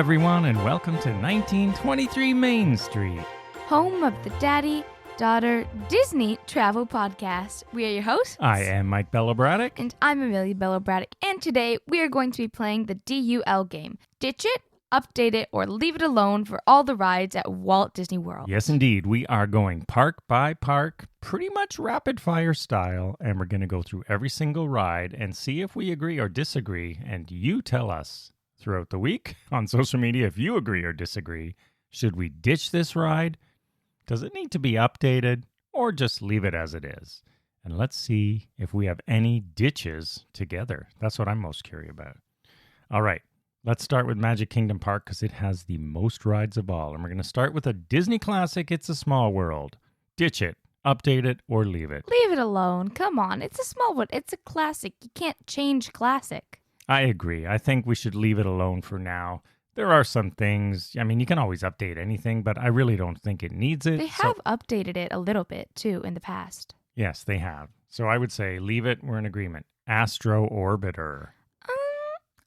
everyone, and welcome to 1923 Main Street. Home of the Daddy-Daughter Disney Travel Podcast. We are your hosts. I am Mike Belobradic. And I'm Amelia Belobradic. And today we are going to be playing the DUL game. Ditch it, update it, or leave it alone for all the rides at Walt Disney World. Yes, indeed. We are going park by park, pretty much rapid fire style, and we're going to go through every single ride and see if we agree or disagree. And you tell us throughout the week on social media if you agree or disagree. Should we ditch this ride? Does it need to be updated, or just leave it as it is? And let's see if we have any ditches together. That's what I'm most curious about. All right, let's start with Magic Kingdom Park because it has the most rides of all. And we're going to start with a Disney classic, It's a Small World. Ditch it, update it, or leave it. Leave it alone. Come on. It's a small one. It's a classic. You can't change classic. I agree. I think we should leave it alone for now. There are some things, I mean, you can always update anything, but I really don't think it needs it. They have updated it a little bit, too, in the past. Yes, they have. So I would say leave it. We're in agreement. Astro Orbiter.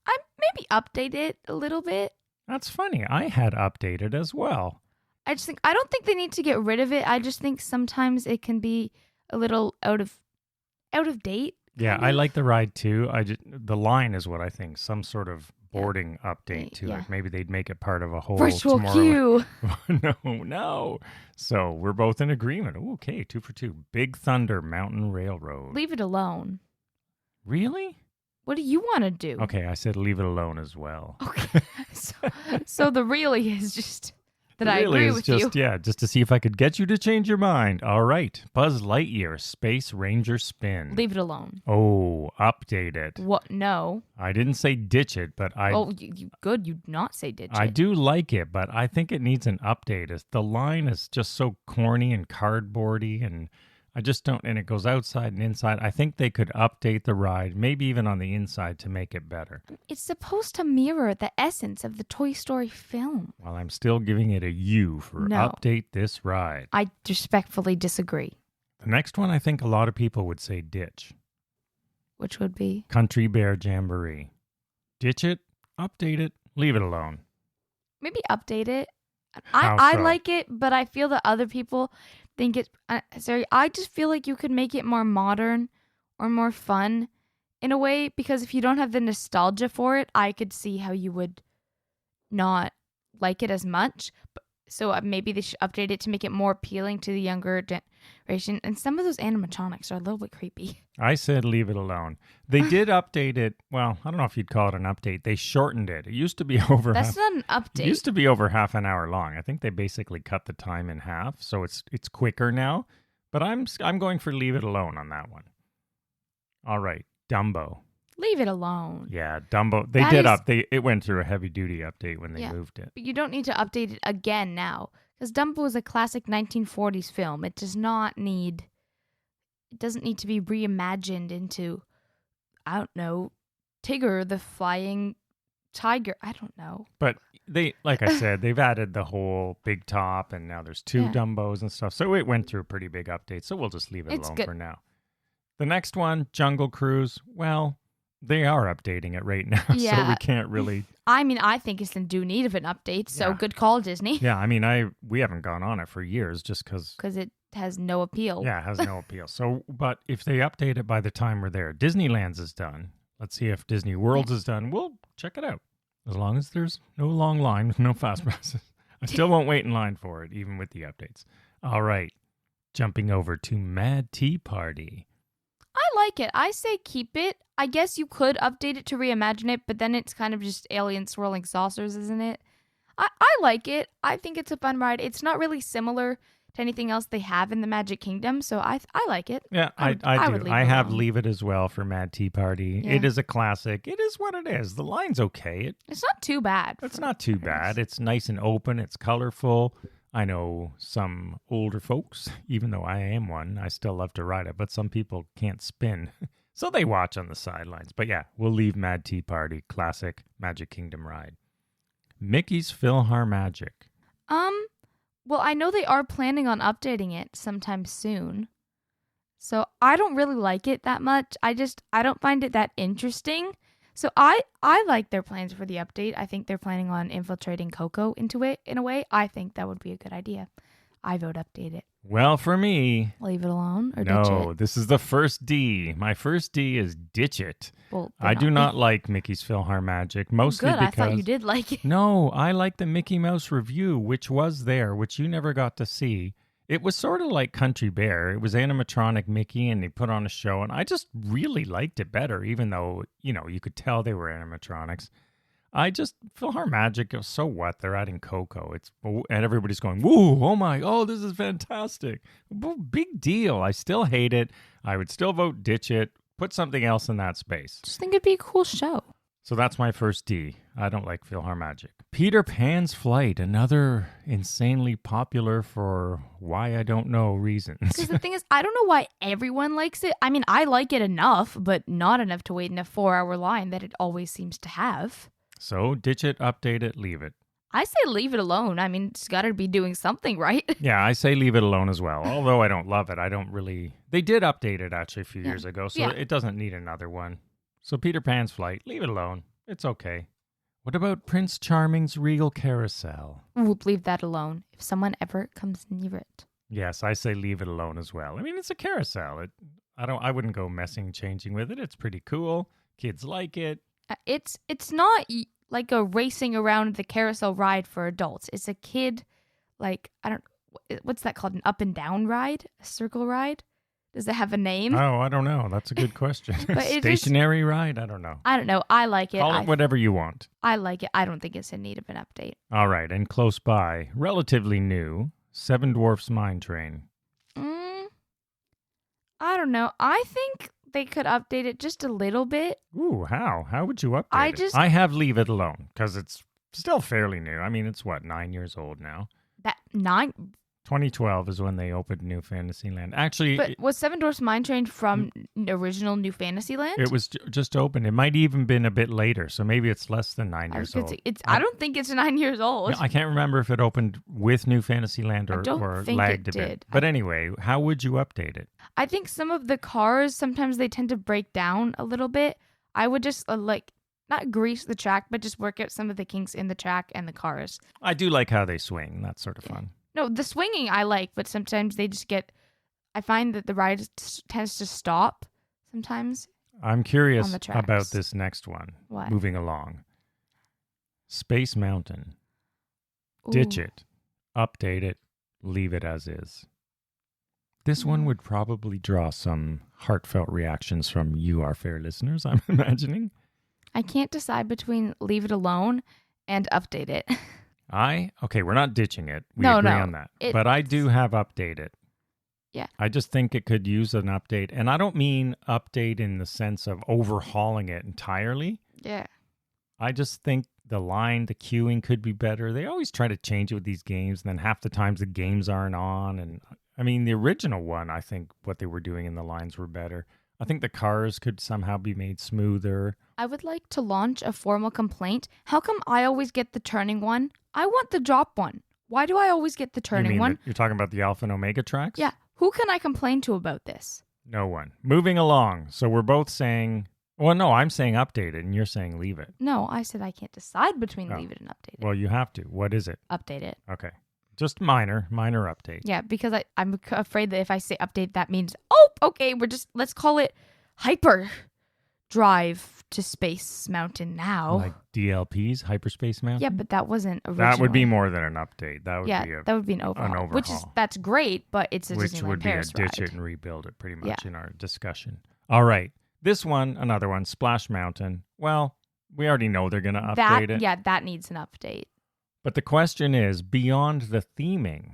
I maybe update it a little bit. That's funny. I had updated as well. I don't think they need to get rid of it. I just think sometimes it can be a little out of date. Yeah, I like the ride too. The line is what I think. Some sort of boarding update to it. Maybe they'd make it part of a whole virtual queue. No. So we're both in agreement. Ooh, okay, 2 for 2. Big Thunder Mountain Railroad. Leave it alone. Really? What do you want to do? Okay, I said leave it alone as well. Okay. So the really is just that I agree with you. Yeah, just to see if I could get you to change your mind. All right. Buzz Lightyear Space Ranger Spin. Leave it alone. Oh, update it. What? No. I didn't say ditch it, but I... Oh, you good. You'd not say ditch it. I do like it, but I think it needs an update. The line is just so corny and cardboardy, and I just don't... And it goes outside and inside. I think they could update the ride, maybe even on the inside, to make it better. It's supposed to mirror the essence of the Toy Story film. Well, I'm still giving it a U for update this ride. I respectfully disagree. The next one, I think a lot of people would say ditch. Which would be? Country Bear Jamboree. Ditch it, update it, leave it alone. Maybe update it. I like it, but I feel that other people think it's... I just feel like you could make it more modern or more fun in a way, because if you don't have the nostalgia for it, I could see how you would not like it as much. So maybe they should update it to make it more appealing to the younger generation. And some of those animatronics are a little bit creepy. I said leave it alone. They did update it. Well, I don't know if you'd call it an update. They shortened it. It used to be over... That's not an update. It used to be over half an hour long. I think they basically cut the time in half, so it's quicker now. But I'm going for leave it alone on that one. All right, Dumbo. Leave it alone. Yeah, Dumbo. It went through a heavy-duty update when they moved it. But you don't need to update it again now, because Dumbo is a classic 1940s film. It doesn't need to be reimagined into, I don't know, Tigger the Flying Tiger. I don't know. But like I said, they've added the whole big top, and now there's 2 Dumbos and stuff. So it went through a pretty big update. So we'll just leave it alone for now. The next one, Jungle Cruise. Well, they are updating it right now, so we can't really... I mean, I think it's in due need of an update, so good call, Disney. Yeah, I mean, we haven't gone on it for years just because... Because it has no appeal. Yeah, it has no appeal. So, but if they update it by the time we're there, Disneyland's is done. Let's see if Disney World's is done. We'll check it out. As long as there's no long line with no fast passes. I still won't wait in line for it, even with the updates. All right, jumping over to Mad Tea Party. I like it. I say keep it. I guess you could update it to reimagine it, but then it's kind of just alien swirling saucers, isn't it? I like it. I think it's a fun ride. It's not really similar to anything else they have in the Magic Kingdom, so I like it. Yeah, I do. I have Leave It as well for Mad Tea Party. Yeah. It is a classic. It is what it is. The line's okay. It's not too bad. It's not too bad. It's nice and open. It's colorful. I know some older folks, even though I am one, I still love to ride it, but some people can't spin. So they watch on the sidelines. But yeah, we'll leave Mad Tea Party, classic Magic Kingdom ride. Mickey's PhilharMagic. Well, I know they are planning on updating it sometime soon. So I don't really like it that much. I don't find it that interesting. So I like their plans for the update. I think they're planning on infiltrating Coco into it in a way. I think that would be a good idea. I vote update it. Well, for me, Leave it alone or ditch no, it. this is the first D. My first D is ditch it. Well, I do not like Mickey's PhilharMagic, mostly good. because... I thought you did like it. No, I like the Mickey Mouse review, which was there, which you never got to see. It was sort of like Country Bear. It was animatronic Mickey, and they put on a show, and I just really liked it better, even though, you could tell they were animatronics. PhilharMagic, so what? They're adding Coco. And everybody's going, woo, this is fantastic. Big deal. I still hate it. I would still vote ditch it. Put something else in that space. Just think it'd be a cool show. So that's my first D. I don't like PhilharMagic. Peter Pan's Flight, another insanely popular for why I don't know reasons. Because the thing is, I don't know why everyone likes it. I mean, I like it enough, but not enough to wait in a 4-hour line that it always seems to have. So ditch it, update it, leave it. I say leave it alone. I mean, it's got to be doing something, right? Yeah, I say leave it alone as well. Although I don't love it. I don't really... They did update it actually a few years ago, so it doesn't need another one. So Peter Pan's Flight, leave it alone. It's okay. What about Prince Charming's Regal Carousel? We'll leave that alone if someone ever comes near it. Yes, I say leave it alone as well. I mean, it's a carousel. I wouldn't go changing with it. It's pretty cool. Kids like it. It's not like a racing around the carousel ride for adults. It's a kid, what's that called? An up and down ride? A circle ride? Does it have a name? Oh, I don't know. That's a good question. Stationary ride? I don't know. I don't know. I like it. Call it whatever you want. I like it. I don't think it's in need of an update. All right. And close by, relatively new, Seven Dwarfs Mine Train. I don't know. I think they could update it just a little bit. Ooh, how? How would you update it? I have leave it alone because it's still fairly new. I mean, it's 9 years old now. That 9? 2012 is when they opened New Fantasyland. Actually, but was Seven Dwarfs Mine Train from original New Fantasyland? It was just opened. It might even been a bit later, so maybe it's less than 9 years old. I don't think it's 9 years old. I can't remember if it opened with New Fantasyland or lagged a bit. But anyway, how would you update it? I think some of the cars, sometimes they tend to break down a little bit. I would just not grease the track, but just work out some of the kinks in the track and the cars. I do like how they swing. That's sort of fun. No, the swinging I like, but sometimes they just I find that the ride tends to stop sometimes. I'm curious about this next one. What? Moving along. Space Mountain. Ditch it. Update it. Leave it as is. This one would probably draw some heartfelt reactions from you, our fair listeners, I'm imagining. I can't decide between leave it alone and update it. Okay, we're not ditching it. We agree on that. But I do have update it. Yeah. I just think it could use an update. And I don't mean update in the sense of overhauling it entirely. Yeah. I just think the queuing could be better. They always try to change it with these games, and then half the times the games aren't on. And I mean, the original one, I think what they were doing in the lines were better. I think the cars could somehow be made smoother. I would like to launch a formal complaint. How come I always get the turning one? I want the drop one. Why do I always get the turning one? You're talking about the Alpha and Omega tracks? Yeah. Who can I complain to about this? No one. Moving along. So we're both saying... Well, no, I'm saying update it, and you're saying leave it. No, I said I can't decide between leave it and update it. Well, you have to. What is it? Update it. Okay. Just minor update. Yeah, because I'm afraid that if I say update, that means, okay, let's call it hyper drive to Space Mountain now. Like DLP's Hyperspace Mountain? Yeah, but that wasn't originally. That would be more than an update. That would be an overhaul. That's great, but it's a Disneyland Paris ride. Which would be a ditch it and rebuild it pretty much in our discussion. All right. This one, another one, Splash Mountain. Well, we already know they're going to update it. Yeah, that needs an update. But the question is, beyond the theming.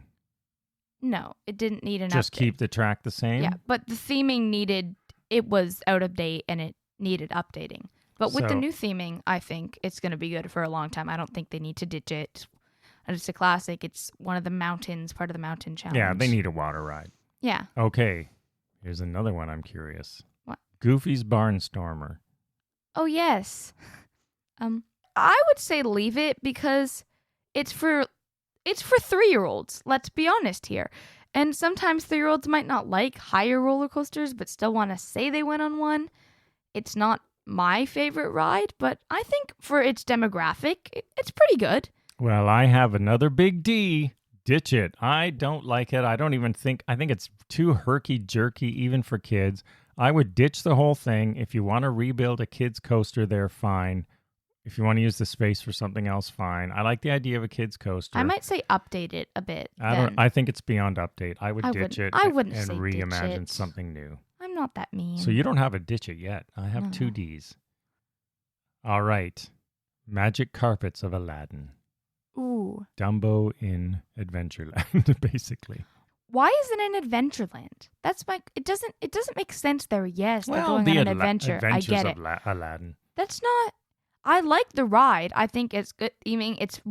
No, it didn't need an update. Just keep the track the same? Yeah, but the theming it was out of date and it needed updating. But with the new theming, I think it's going to be good for a long time. I don't think they need to ditch it. It's a classic. It's one of the mountains, part of the mountain challenge. Yeah, they need a water ride. Yeah. Okay, here's another one I'm curious. What? Goofy's Barnstormer. Oh, yes. I would say leave it because it's for 3-year-olds. Let's be honest here. And sometimes 3-year-olds might not like higher roller coasters, but still want to say they went on one. It's not my favorite ride, but I think for its demographic, it's pretty good. Well, I have another big D. Ditch it. I don't like it. I think it's too herky-jerky even for kids. I would ditch the whole thing. If you want to rebuild a kid's coaster there, fine. If you want to use the space for something else, fine. I like the idea of a kid's coaster. I might say update it a bit. I think it's beyond update. I would ditch it. I wouldn't and say reimagine ditch it. something new. I'm not that mean. So you don't have a ditch it yet. I have 2 Ds. All right. Magic carpets of Aladdin. Ooh. Dumbo in Adventureland, basically. Why isn't it Adventureland? It doesn't make sense there. Yes, they're going on an adventure. I get it. Aladdin. That's not. I like the ride. I think it's good. I mean, it's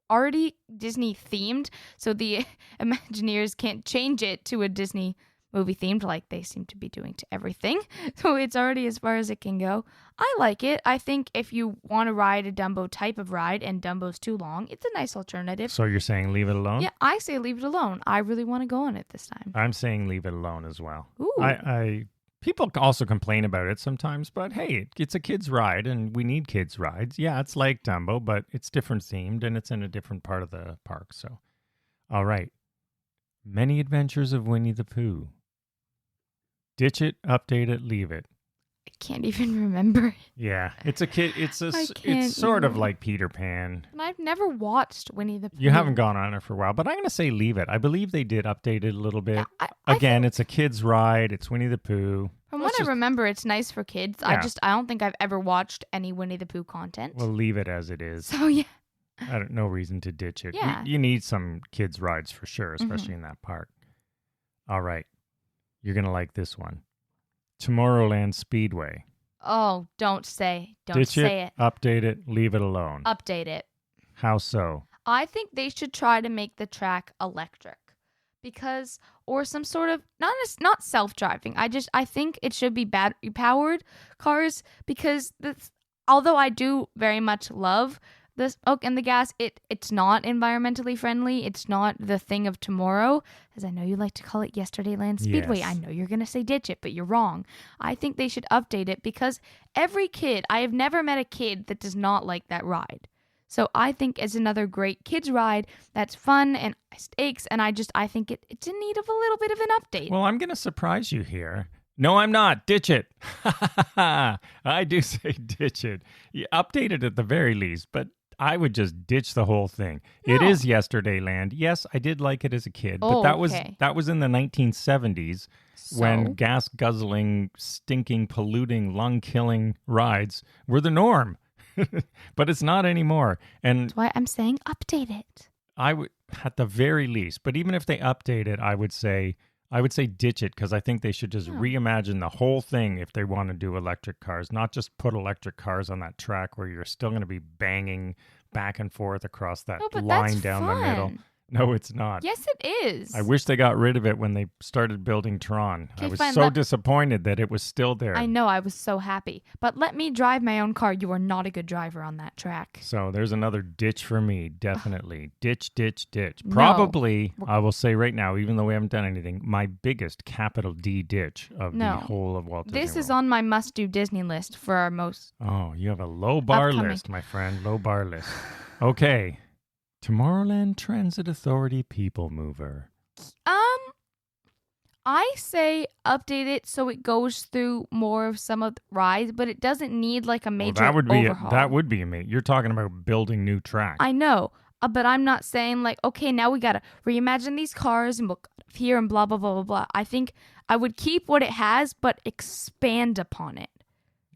already Disney themed, so the Imagineers can't change it to a Disney movie themed like they seem to be doing to everything. So it's already as far as it can go. I like it. I think if you want to ride a Dumbo type of ride and Dumbo's too long, it's a nice alternative. So you're saying leave it alone? Yeah, I say leave it alone. I really want to go on it this time. I'm saying leave it alone as well. Ooh. People also complain about it sometimes, but hey, it's a kid's ride and we need kids' rides. Yeah, it's like Dumbo, but it's different themed and it's in a different part of the park. So, all right. Many Adventures of Winnie the Pooh. Ditch it, update it, leave it. I can't even remember it. Yeah, it's a kid. It's sort of like Peter Pan. And I've never watched Winnie the Pooh. You haven't gone on it for a while, but I'm going to say leave it. I believe they did update it a little bit. Again, it's a kid's ride. It's Winnie the Pooh. From what I remember, it's nice for kids. Yeah. I don't think I've ever watched any Winnie the Pooh content. Well, leave it as it is. So yeah. No reason to ditch it. Yeah. You need some kids' rides for sure, especially in that park. All right. You're going to like this one. Tomorrowland Speedway. Oh, don't say Ditch it. Update it, leave it alone. Update it. How so? I think they should try to make the track electric. Because, or some sort of, not self-driving. I think it should be battery-powered cars because although I do very much love this and the gas, it's not environmentally friendly. It's not the thing of tomorrow, as I know you like to call it Yesterdayland Speedway. Yes. I know you're going to say ditch it, but you're wrong. I think they should update it because every kid, I have never met a kid that does not like that ride. So I think it's another great kids ride that's fun and stakes, and I think it's in need of a little bit of an update. Well, I'm going to surprise you here. No, I'm not. Ditch it. I do say ditch it. You update it at the very least, but I would just ditch the whole thing. No. It is Yesterdayland. Yes, I did like it as a kid, but that was in the 1970s when gas-guzzling, stinking, polluting, lung-killing rides were the norm. But it's not anymore. And that's why I'm saying update it. I would, at the very least, but even if they update it, I would say ditch it because I think they should just reimagine the whole thing if they want to do electric cars, not just put electric cars on that track where you're still going to be banging back and forth across that line down the middle. No, it's not. Yes, it is. I wish they got rid of it when they started building Tron. I was so disappointed that it was still there. I know, I was so happy. But let me drive my own car. You are not a good driver on that track. So there's another ditch for me, definitely. Ditch. Probably, I will say right now, even though we haven't done anything, my biggest capital D ditch of the whole of Walt Disney World. This is on my must-do Disney list for our most... Oh, you have a low bar list, my friend. Low bar list. Okay. Tomorrowland Transit Authority People Mover. I say update it so it goes through more of some of the rides, but it doesn't need like a major overhaul. That would be amazing. You're talking about building new tracks. I know, but I'm not saying like, okay, now we got to reimagine these cars and we'll here and blah, blah, blah, blah, blah. I think I would keep what it has, but expand upon it.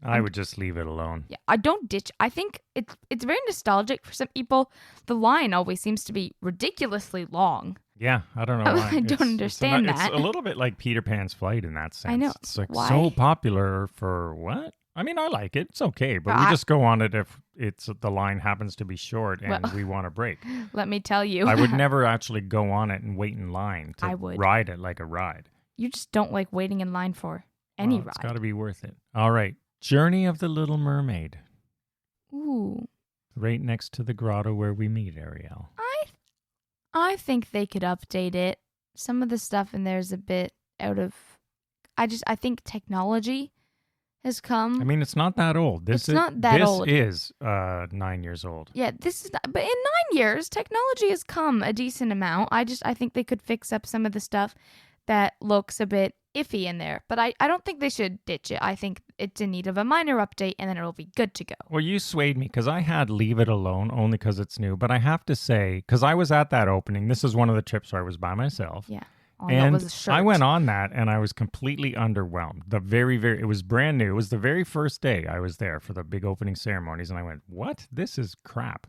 I would just leave it alone. Yeah, I don't ditch. I think it's very nostalgic for some people. The line always seems to be ridiculously long. Yeah, I don't know why. I don't understand that. It's a little bit like Peter Pan's Flight in that sense. I know. It's like why? So popular for what? I mean, I like it. It's okay, but we just go on it if the line happens to be short and we want a break. Let me tell you. I would never actually go on it and wait in line to ride it like a ride. You just don't like waiting in line for any ride. It's got to be worth it. All right. Journey of the Little Mermaid. Ooh. Right next to the grotto where we meet Ariel. I think they could update it. Some of the stuff in there is a bit out of... I think technology has come. I mean, it's not that old. It's not that old. This is 9 years old. Yeah, this is. But in 9 years, technology has come a decent amount. I think they could fix up some of the stuff that looks a bit iffy in there. But I don't think they should ditch it. I think it's in need of a minor update, and then it'll be good to go. Well, you swayed me because I had Leave It Alone only because it's new. But I have to say, because I was at that opening, this is one of the trips where I was by myself. Yeah. And was a shirt. I went on that and I was completely underwhelmed. It was brand new. It was the very first day I was there for the big opening ceremonies. And I went, what? This is crap.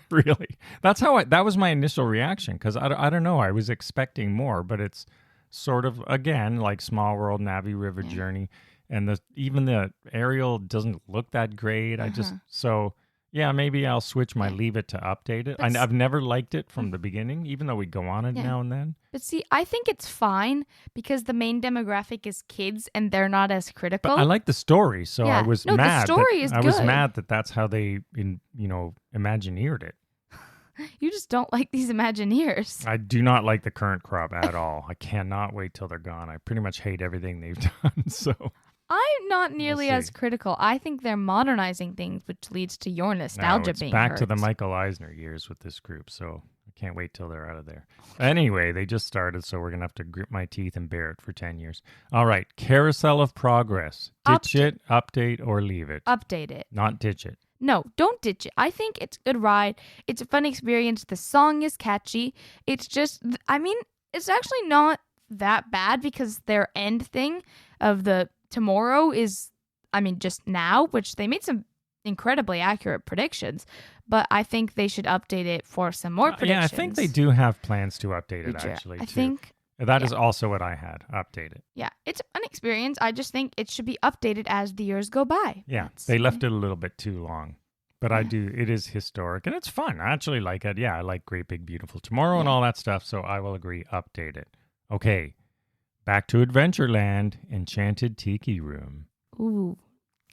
Really? That was my initial reaction. Because I don't know. I was expecting more, but it's sort of, again, like Small World, Navi River Journey. And even the aerial doesn't look that great. Yeah, maybe I'll switch my Leave It to Update It. I've never liked it from the beginning, even though we go on it now and then. But see, I think it's fine because the main demographic is kids and they're not as critical. But I like the story, so I was mad. The story is good. I was mad that that's how they, Imagineered it. You just don't like these Imagineers. I do not like the current crop at all. I cannot wait till they're gone. I pretty much hate everything they've done, so... I'm not nearly as critical. I think they're modernizing things, which leads to your nostalgia being back hurt. to the Michael Eisner years with this group, so I can't wait till they're out of there. Anyway, they just started, so we're going to have to grit my teeth and bear it for 10 years. All right, Carousel of Progress. Ditch it, update, or leave it? Update it. Not ditch it. No, don't ditch it. I think it's a good ride. It's a fun experience. The song is catchy. It's just, it's actually not that bad because their end thing of the tomorrow is, just now, which they made some incredibly accurate predictions, but I think they should update it for some more predictions. Yeah, I think they do have plans to update it, actually, I too. think that is also what I had, update it. Yeah, it's an experience. I just think it should be updated as the years go by. Yeah, they left it a little bit too long. But it is historic, and it's fun. I actually like it. Yeah, I like Great Big Beautiful Tomorrow and all that stuff, so I will agree, update it. Okay. Back to Adventureland, Enchanted Tiki Room. Ooh,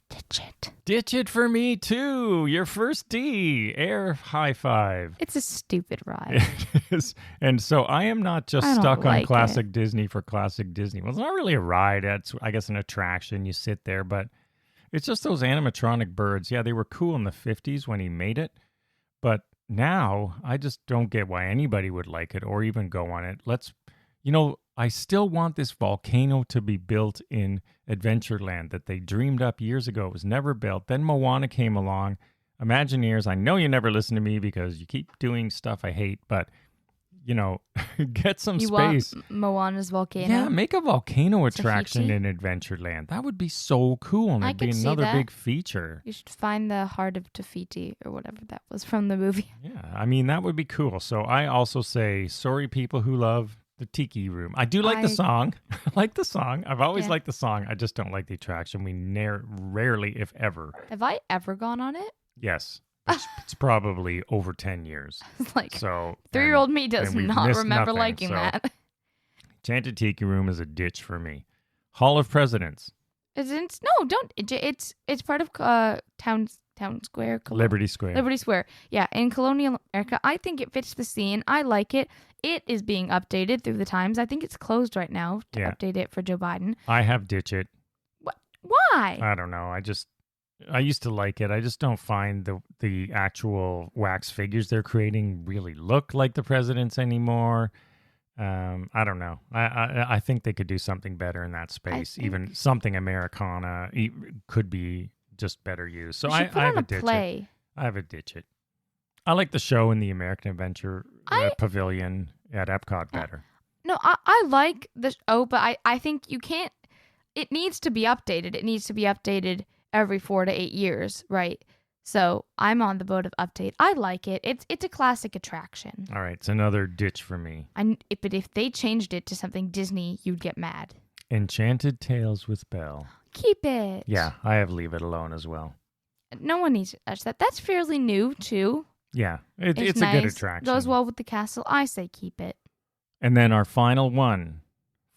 ditch it. Ditch it for me, too. Your first D. Air high five. It's a stupid ride. It is. And so I am not just stuck on classic Disney for classic Disney. Well, it's not really a ride. It's, I guess, an attraction. You sit there, but it's just those animatronic birds. Yeah, they were cool in the 50s when he made it. But now, I just don't get why anybody would like it or even go on it. I still want this volcano to be built in Adventureland that they dreamed up years ago. It was never built. Then Moana came along. Imagineers, I know you never listen to me because you keep doing stuff I hate, but, get some space. Want Moana's volcano? Yeah, make a volcano attraction in Adventureland. That would be so cool, and it'd be another big feature. You should find the Heart of Te-Fiti or whatever that was from the movie. Yeah, that would be cool. So I also say, sorry, people who love the Tiki Room. I do like the song. I like the song. I've always liked the song. I just don't like the attraction. We rarely, if ever. Have I ever gone on it? Yes. It's probably over 10 years. So 3-year-old me does not remember liking that. Enchanted Tiki Room is a ditch for me. Hall of Presidents. No, don't. It's part of Town Square. Liberty Square. Liberty Square. Yeah, in colonial America. I think it fits the scene. I like it. It is being updated through the times. I think it's closed right now to update it for Joe Biden. I have ditch it. What? Why? I don't know. I used to like it. I just don't find the actual wax figures they're creating really look like the presidents anymore. I don't know. I think they could do something better in that space. Even something Americana could be just better used. So I have a ditch it. I have a ditch it. I like the show in the American Adventure Pavilion at Epcot better. No, I like the show, but I think you can't. It needs to be updated. It needs to be updated every 4 to 8 years, right? So I'm on the boat of update. I like it. It's a classic attraction. All right, it's another ditch for me. But if they changed it to something Disney, you'd get mad. Enchanted Tales with Belle. Keep it. Yeah, I have Leave It Alone as well. No one needs to touch that. That's fairly new, too. Yeah, it's nice. A good attraction. Goes well with the castle. I say keep it. And then our final one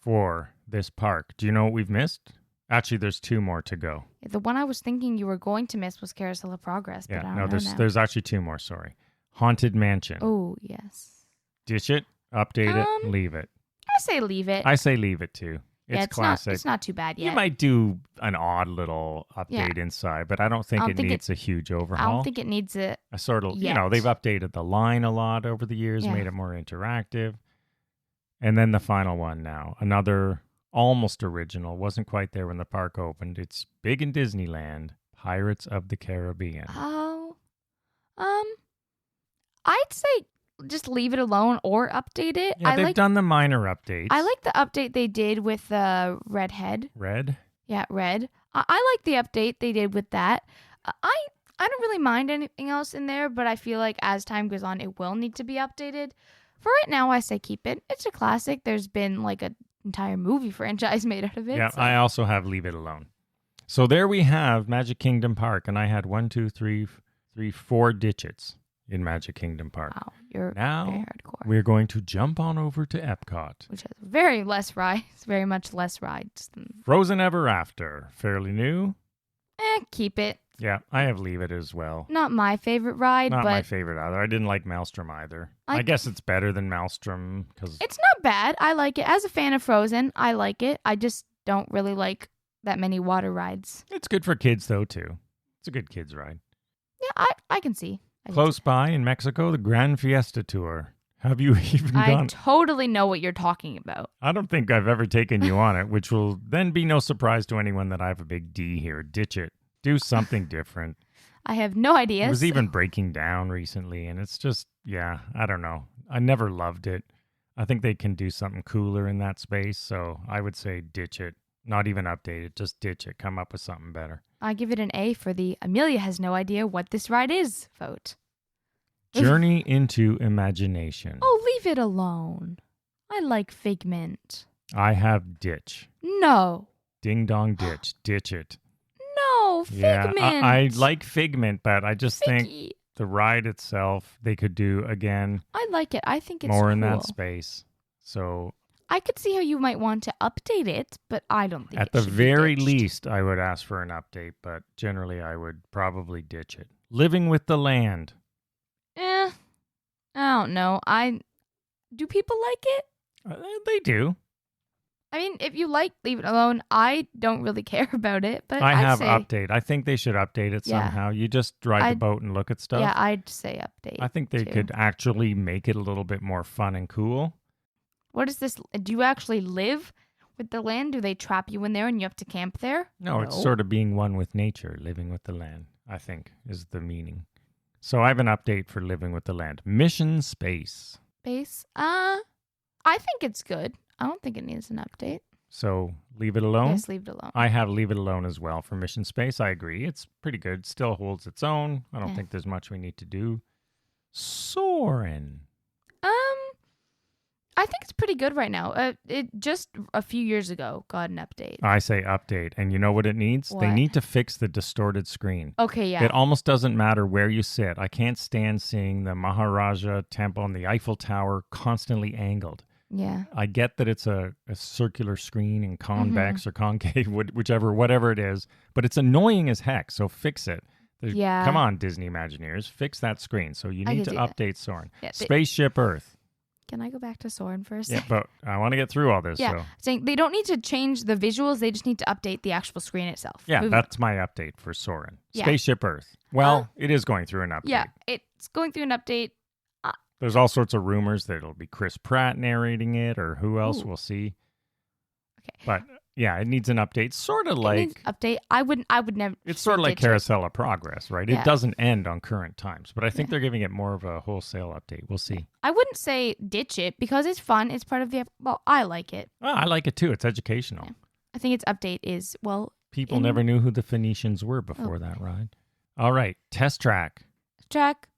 for this park. Do you know what we've missed? Actually, there's 2 more to go. The one I was thinking you were going to miss was Carousel of Progress. But I don't know there's actually 2 more, sorry. Haunted Mansion. Oh, yes. Ditch it, update it, leave it. I say leave it. I say leave it, too. It's classic. It's not too bad yet. You might do an odd little update inside, but I don't think it needs a huge overhaul. I don't think it needs it. A sort of, yet. They've updated the line a lot over the years, made it more interactive. And then the final one now, another almost original, wasn't quite there when the park opened. It's big in Disneyland, Pirates of the Caribbean. Oh, I'd say just leave it alone or update it. Yeah, they've done the minor updates. I like the update they did with the redhead. Red? Yeah, red. I like the update they did with that. I don't really mind anything else in there, but I feel like as time goes on, it will need to be updated. For right now, I say keep it. It's a classic. There's been like an entire movie franchise made out of it. Yeah, so. I also have leave it alone. So there we have Magic Kingdom Park, and I had 4 ditches in Magic Kingdom Park. Wow, you're now very hardcore. We're going to jump on over to Epcot, which has very much less rides. Frozen Ever After, fairly new. Keep it. Yeah, I have leave it as well. Not my favorite ride, Not but my favorite either. I didn't like Maelstrom either. I guess it's better than Maelstrom because it's not bad. I like it. As a fan of Frozen, I like it. I just don't really like that many water rides. It's good for kids though too. It's a good kids ride. Yeah, I can see. Close by in Mexico, the Grand Fiesta Tour. Have you even gone? I totally know what you're talking about. I don't think I've ever taken you on it, which will then be no surprise to anyone that I have a big D here. Ditch it. Do something different. I have no idea. It was even breaking down recently, and it's just, I don't know. I never loved it. I think they can do something cooler in that space, so I would say ditch it. Not even update it, just ditch it. Come up with something better. I give it an A for the Amelia has no idea what this ride is vote. Journey into Imagination. Oh, leave it alone. I like Figment. I have ditch. No. Ding dong ditch. Ditch it. No, Figment. Yeah, I like Figment, but I just think the ride itself, they could do, again. I like it. I think it's more cool. in that space. So I could see how you might want to update it, but I don't think at the very least, I would ask for an update, but generally I would probably ditch it. Living with the Land. I don't know. Do people like it? They do. I mean, if you like Leave It Alone, I don't really care about it, but I have say, update. I think they should update it somehow. You just ride the boat and look at stuff. Yeah, I'd say update. I think they could actually make it a little bit more fun and cool. What is this? Do you actually live with the land? Do they trap you in there and you have to camp there? No, it's sort of being one with nature, living with the land, I think, is the meaning. So I have an update for Living with the Land. Mission Space. I think it's good. I don't think it needs an update. So leave it alone? Yes, leave it alone. I have leave it alone as well for Mission Space. I agree. It's pretty good. Still holds its own. I don't think there's much we need to do. Soarin'. I think it's pretty good right now. It just a few years ago got an update. I say update. And you know what it needs? What? They need to fix the distorted screen. Okay, yeah. It almost doesn't matter where you sit. I can't stand seeing the Maharaja Temple and the Eiffel Tower constantly angled. Yeah. I get that it's a circular screen and convex or concave, whatever it is, but it's annoying as heck, so fix it. Yeah. Come on, Disney Imagineers, fix that screen. So you need to update Soarin'. Yeah, Spaceship Earth. Can I go back to Soarin' for a second? Yeah, but I want to get through all this. Yeah, so. saying they don't need to change the visuals, they just need to update the actual screen itself. Yeah, Move that's my update for Soarin'. Yeah. Spaceship Earth. Well, it is going through an update. Yeah, it's going through an update. There's all sorts of rumors that it'll be Chris Pratt narrating it or who else, we'll see. Okay. But yeah, it needs an update. Sort of like update. I would never. It's sort of like Carousel of Progress, right? Yeah. It doesn't end on current times, but I think they're giving it more of a wholesale update. We'll see. I wouldn't say ditch it because it's fun. It's part of the. Well, I like it. Oh, I like it too. It's educational. Yeah. I think its update is People never knew who the Phoenicians were before that ride. All right, Test Track. Track.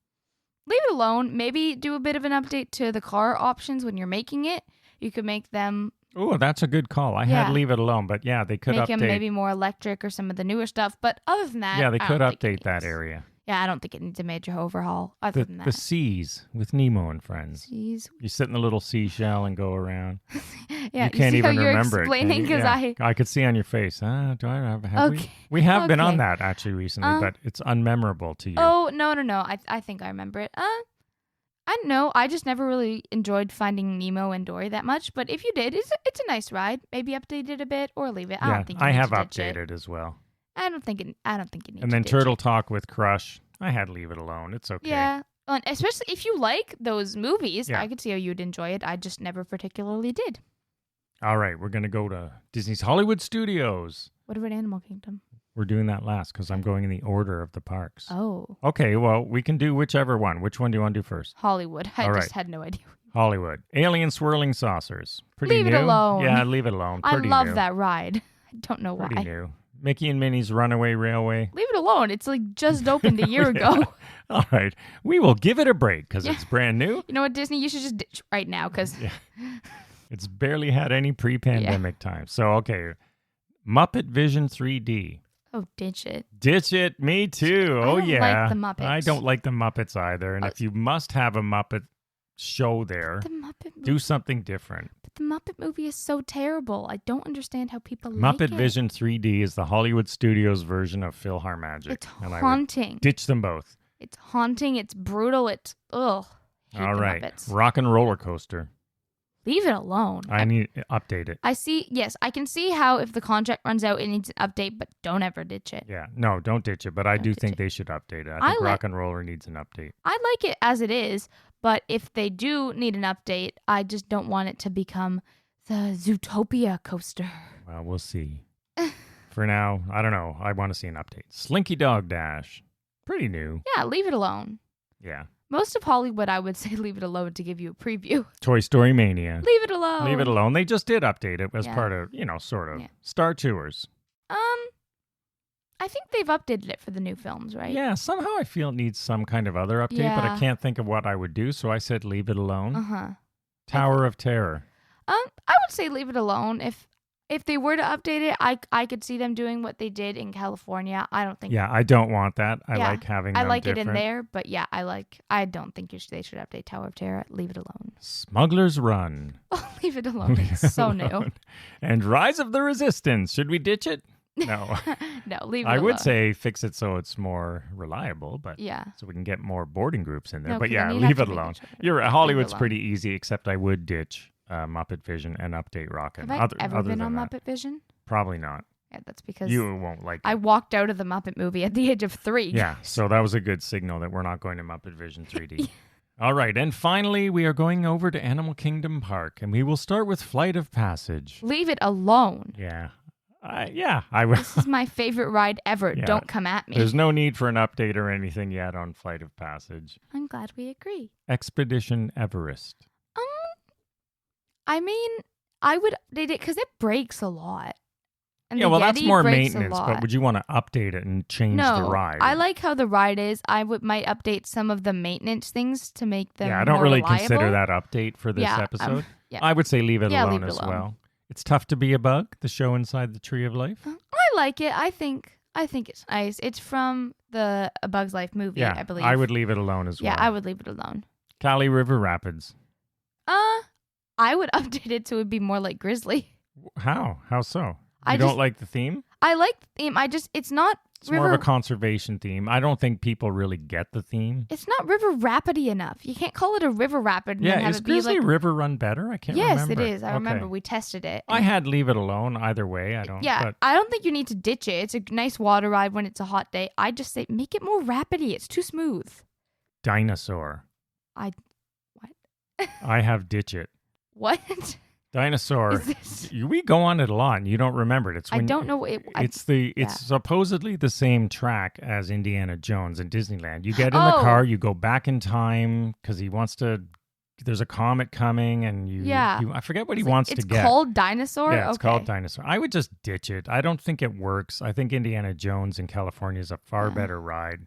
Leave it alone. Maybe do a bit of an update to the car options when you're making it. You could make them. Oh, that's a good call. I had leave it alone, but yeah, they could make update. them maybe more electric or some of the newer stuff. But other than that, yeah, they could update that area. Yeah, I don't think it needs a major overhaul. Other than that, the seas with Nemo and friends. Seas. You sit in the little seashell and go around. Yeah, you can't even remember explaining it. I could see on your face. Do I have we have been on that actually recently, but it's unmemorable to you. Oh no! I think I remember it. I don't know. I just never really enjoyed Finding Nemo and Dory that much. But if you did, it's a nice ride. Maybe update it a bit or leave it. I don't think you I need have to ditch updated it. as well. I don't think you need And to then ditch Turtle it. Talk with Crush. I had Leave It Alone. It's okay. Yeah. And especially if you like those movies, Yeah. I could see how you'd enjoy it. I just never particularly did. All right, we're going to go to Disney's Hollywood Studios. What about Animal Kingdom? We're doing that last because I'm going in the order of the parks. Oh. Okay, well, we can do whichever one. Which one do you want to do first? Hollywood. I All just right. had no idea. Hollywood. Alien Swirling Saucers. Pretty Leave new. it alone. Yeah, leave it alone. I Pretty love new. that ride. I don't know Pretty why. new. Mickey and Minnie's Runaway Railway. Leave it alone. It's like just opened a year ago. All right. We will give it a break because Yeah. it's brand new. You know what, Disney? You should just ditch right now because It's barely had any pre-pandemic time. So, okay. Muppet Vision 3D. oh, ditch it. Ditch it. Me too. I Oh, don't yeah. like the Muppets. I don't like the Muppets either. And Oh, if you must have a Muppet show there, The Muppet movie. do something different. But the Muppet movie is so terrible. I don't understand how people like Muppet it. Vision 3D is the Hollywood Studios version of Philharmagic. It's and I would haunting. ditch them both. It's haunting. It's brutal. It's ugh. Hate All the right. Muppets. Rock and Roller Coaster. Leave it alone. I need to update it. I see. Yes, I can see how if the contract runs out, it needs an update, but don't ever ditch it. Yeah. No, don't ditch it. But I Don't do ditch think it. they should update it. I I think like- Rock and Roller needs an update. I like it as it is, but if they do need an update, I just don't want it to become the Zootopia coaster. Well, we'll see. For now, I don't know. I want to see an update. Slinky Dog Dash. Pretty new. Yeah, leave it alone. Yeah. Most of Hollywood, I would say, leave it alone to give you a preview. Toy Story Mania. Leave it alone. Leave it alone. They just did update it as Yeah. part of, sort of. Yeah. Star Tours. I think they've updated it for the new films, right? Yeah, somehow I feel it needs some kind of other update, but I Yeah. can't think of what I would do, so I said leave it alone. Uh-huh. Tower of Terror. I would say leave it alone. If they were to update it, I could see them doing what they did in California. I don't think. Yeah, I don't want that. I Yeah, like having I them like different. it in there, but yeah, I don't think they should update Tower of Terror. Leave it alone. Smuggler's Run. Oh, leave it alone. It's so new. Alone. And Rise of the Resistance. Should we ditch it? No. No, leave it I alone. would say fix it so it's more reliable, but Yeah. so we can get more boarding groups in there. No, but 'cause yeah, then you'd have leave to it make alone. it shorter. You're right. Leave it Hollywood's alone. pretty easy, except I would ditch Muppet Vision and update Rocket. Have I ever other been than on that, Muppet Vision? Probably not. Yeah, that's because You won't like I it. walked out of the Muppet movie at the age of 3. Yeah, so that was a good signal that we're not going to Muppet Vision 3D. All right, and finally, we are going over to Animal Kingdom Park, and we will start with Flight of Passage. Leave it alone. Yeah. I will. This is my favorite ride ever. Yeah. Don't come at me. There's no need for an update or anything yet on Flight of Passage. I'm glad we agree. Expedition Everest. I mean, I would update it because it breaks a lot. And Yeah, the well, that's Yeti more breaks a maintenance, but lot. would you want to update it and change no, the ride? I like how the ride is. I might update some of the maintenance things to make them Yeah, I don't more really reliable. consider that update for this Yeah, episode. yeah. I would say leave it Yeah, alone leave it as alone. well. It's Tough to Be a Bug, the show inside the Tree of Life. I like it. I think it's nice. It's from the A Bug's Life movie, Yeah, I believe. I would leave it alone as well. Yeah, I would leave it alone. Cali River Rapids. I would update it so it would be more like Grizzly. How? How so? You I don't just- like the theme? I like the theme. It's not It's river. more of a conservation theme. I don't think people really get the theme. It's not river rapidy enough. You can't call it a river rapid and then Yeah, have is it be Grizzly like. River Run better? I can't Yes, remember. it is. I Okay. remember we tested it. I had leave it alone either way. I don't. Yeah, But I don't think you need to ditch it. It's a nice water ride when it's a hot day. I just say make it more rapidy. It's too smooth. Dinosaur. What? I have ditch it. What Dinosaur. is this? We go on it a lot and you don't remember it. It's I when don't know. It's supposedly the same track as Indiana Jones in Disneyland. You get in the Oh. car, you go back in time because he wants to. There's a comet coming, and I forget what he wants to get. It's called Dinosaur? Yeah, it's Okay. called Dinosaur. I would just ditch it. I don't think it works. I think Indiana Jones in California is a far Yeah. better ride.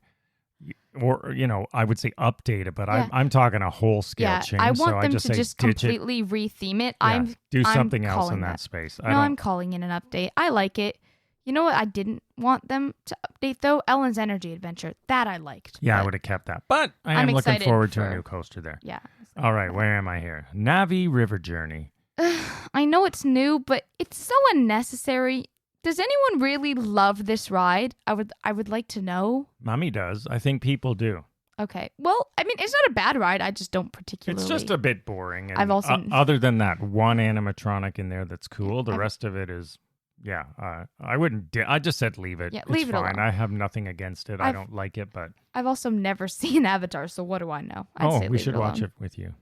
Or, I would say update it, but Yeah. I'm talking a whole scale Yeah, change. I want so I them just to say just ditch it. completely retheme it. Yeah, do I'm something else calling in that that. space. No, I'm calling it an update. I like it. You know what I didn't want them to update, though? Ellen's Energy Adventure. That I liked. Yeah, I but would have kept that. But I I'm am looking excited forward to a for- new coaster there. Yeah. All right, where am I here? Navi River Journey. I know it's new, but it's so unnecessary. Does anyone really love this ride? I would like to know. Mommy does. I think people do. Okay. Well, I mean, it's not a bad ride. I just don't particularly. It's just a bit boring. And I've also other than that one animatronic in there that's cool, the rest of it is, I wouldn't. I just said leave it. Yeah, it's leave it fine. alone. I have nothing against it. I don't like it, but I've also never seen Avatar, so what do I know? I'd say we leave should it watch alone. it with you.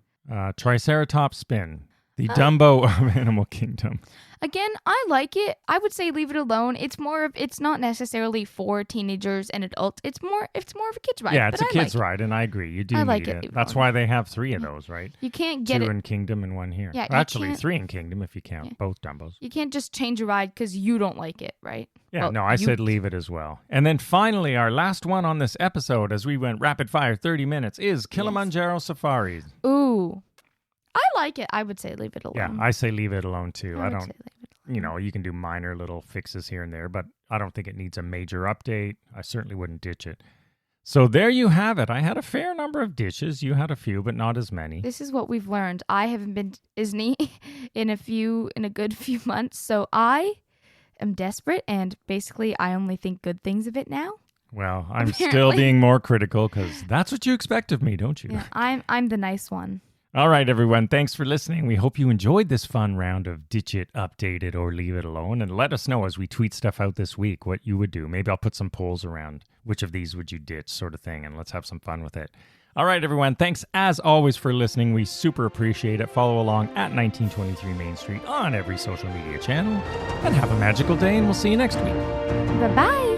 Triceratops spin, the Dumbo of Animal Kingdom. Again, I like it. I would say leave it alone. It's not necessarily for teenagers and adults. It's more of a kid's ride. Yeah, it's but a kid's ride, and I agree. You do I need like it. it. That's why they have 3 of those, right? You can't get 2 it. in Kingdom and 1 here. Yeah, Actually, can't- 3 in Kingdom if you count both Dumbos. You can't just change a ride because you don't like it, right? Yeah, Well, no, I said leave it as well. And then finally, our last one on this episode, as we went rapid fire 30 minutes, is Kilimanjaro Safaris. Ooh. I like it. I would say leave it alone. Yeah, I say leave it alone too. I would don't, say leave it alone. you can do minor little fixes here and there, but I don't think it needs a major update. I certainly wouldn't ditch it. So there you have it. I had a fair number of ditches. You had a few, but not as many. This is what we've learned. I haven't been to Disney in a good few months, so I am desperate, and basically I only think good things of it now. Well, I'm Apparently. still being more critical because that's what you expect of me, don't you? Yeah, I'm the nice one. All right, everyone. Thanks for listening. We hope you enjoyed this fun round of ditch it, update it, or leave it alone. And let us know as we tweet stuff out this week what you would do. Maybe I'll put some polls around which of these would you ditch sort of thing, and let's have some fun with it. All right, everyone. Thanks as always for listening. We super appreciate it. Follow along at 1923 Main Street on every social media channel. And have a magical day, and we'll see you next week. Bye-bye.